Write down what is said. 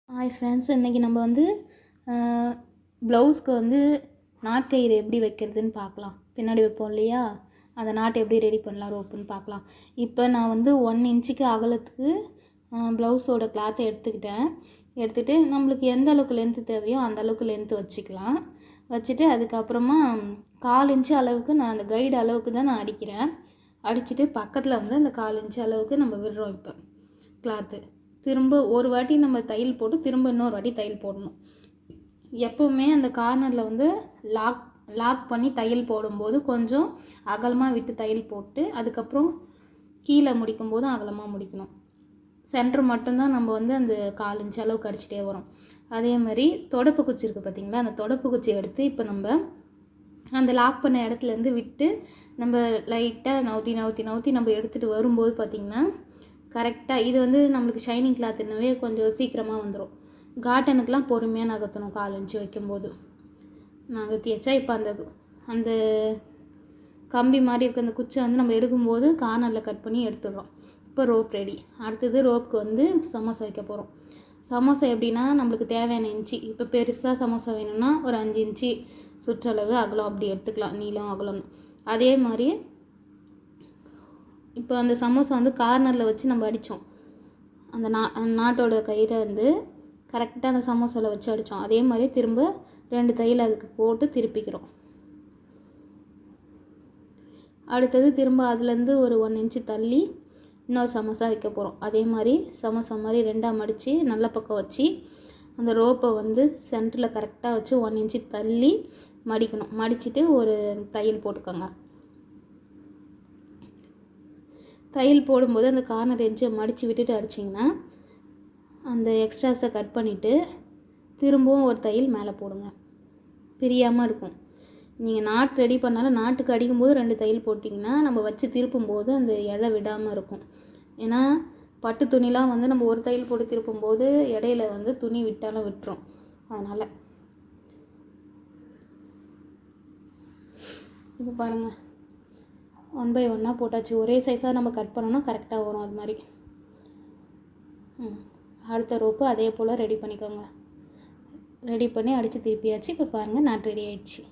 Hi friends, இன்றைக்கி நம்ம வந்து ப்ளவுஸ்க்கு வந்து நாட்கயிறு எப்படி வைக்கிறதுன்னு பார்க்கலாம். பின்னாடி வைப்போம் இல்லையா, அந்த நாட்டை எப்படி ரெடி பண்ணலாம் ரோப்புன்னு பார்க்கலாம். இப்போ நான் வந்து 1 இன்ச்சுக்கு அகலத்துக்கு ப்ளவுஸோட கிளாத்தை எடுத்துகிட்டு நம்மளுக்கு எந்த அளவுக்கு லென்த்து தேவையோ அந்த அளவுக்கு லென்த்து வச்சுக்கலாம். வச்சுட்டு அதுக்கப்புறமா 1/4 இன்ச்சு அளவுக்கு நான் அந்த கைடு அளவுக்கு தான் நான் அடிச்சுட்டு பக்கத்தில் வந்து அந்த 1/4 இன்ச்சு அளவுக்கு நம்ம விடுறோம். இப்போ கிளாத்து திரும்ப ஒரு வாட்டி நம்ம தையல் போட்டு திரும்ப இன்னொரு வாட்டி தையல் போடணும். எப்போவுமே அந்த கார்னரில் வந்து லாக் பண்ணி தையல் போடும்போது கொஞ்சம் அகலமாக விட்டு தையல் போட்டு அதுக்கப்புறம் கீழே முடிக்கும் போதும் அகலமாக முடிக்கணும். சென்டர் மட்டும்தான் நம்ம வந்து அந்த 1/4 இன்ச்சு அளவுக்கு அடிச்சுட்டே வரோம். அதே மாதிரி தொடப்பு குச்சி இருக்குது பார்த்திங்களா, அந்த தொடப்பு குச்சி எடுத்து இப்போ நம்ம அந்த லாக் பண்ண இடத்துலேருந்து விட்டு நம்ம லைட்டாக நவுத்தி நம்ம எடுத்துகிட்டு வரும்போது பார்த்திங்கன்னா கரெக்டாக இது வந்து நம்மளுக்கு ஷைனிங் கிளாத்துனாவே கொஞ்சம் சீக்கிரமாக வந்துடும். காட்டனுக்கெலாம் பொறுமையாக நகர்த்தணும். 1/4 இன்ச்சு வைக்கும்போது நகர்த்தி வச்சா இப்போ அந்த கம்பி மாதிரி இருக்க அந்த குச்சை வந்து நம்ம எடுக்கும்போது கார்னரில் கட் பண்ணி எடுத்துடுறோம். இப்போ ரோப் ரெடி. அடுத்தது ரோப்புக்கு வந்து சமோசா வைக்க போகிறோம். சமோசா எப்படின்னா நம்மளுக்கு தேவையான இன்ச்சு, இப்போ பெருசாக சமோசா வேணும்னா ஒரு 5 இன்ச்சு சுற்றளவு அகலம் அப்படி எடுத்துக்கலாம், நீளம் அகலம். அதே மாதிரி இப்போ அந்த சமோசா வந்து கார்னரில் வச்சு நம்ம அடித்தோம். அந்த நாட்டோட கயிறை வந்து கரெக்டாக அந்த சமோசாவில் வச்சு அடித்தோம். அதே மாதிரி திரும்ப 2 தையல் அதுக்கு போட்டு திருப்பிக்கிறோம். அடுத்தது திரும்ப அதுலேருந்து ஒரு 1 இன்ச்சு தள்ளி இன்னொரு சமோசா வைக்க போகிறோம். அதே மாதிரி சமோசா மாதிரி 2ஆக மடித்து நல்ல பக்கம் வச்சு அந்த ரோப்பை வந்து சென்டரில் கரெக்டாக வச்சு 1 இன்ச்சு தள்ளி மடிக்கணும். மடிச்சுட்டு ஒரு தையல் போட்டுக்கோங்க. தையல் போடும்போது அந்த கார்னர் எட்ஜை மடித்து விட்டுட்டு அடிச்சிங்கன்னா அந்த எக்ஸ்ட்ராஸை கட் பண்ணிவிட்டு திரும்பவும் ஒரு தையல் மேலே போடுங்க, பிரியாமல் இருக்கும். நீங்கள் நாட் ரெடி பண்ணாலும் நாட்டுக்கு அடிக்கும்போது 2 தையல் போட்டிங்கன்னா நம்ம வச்சு திருப்பும்போது அந்த இழை விடாமல் இருக்கும். ஏன்னா பட்டு துணிலாம் வந்து நம்ம ஒரு தையல் போட்டு திருப்பும்போது இடையில வந்து துணி விட்டாலும் விட்டுரும். அதனால் இப்போ பாருங்கள், 1 பை 1 போட்டாச்சு. ஒரே சைஸாக நம்ம கட் பண்ணோன்னா கரெக்டாக வரும். அது மாதிரி அடுத்த ரோப்பு அதே போல் ரெடி பண்ணிக்கோங்க. ரெடி பண்ணி அடித்து திருப்பியாச்சு. இப்போ பாருங்கள், நாட் ரெடி ஆயிடுச்சு.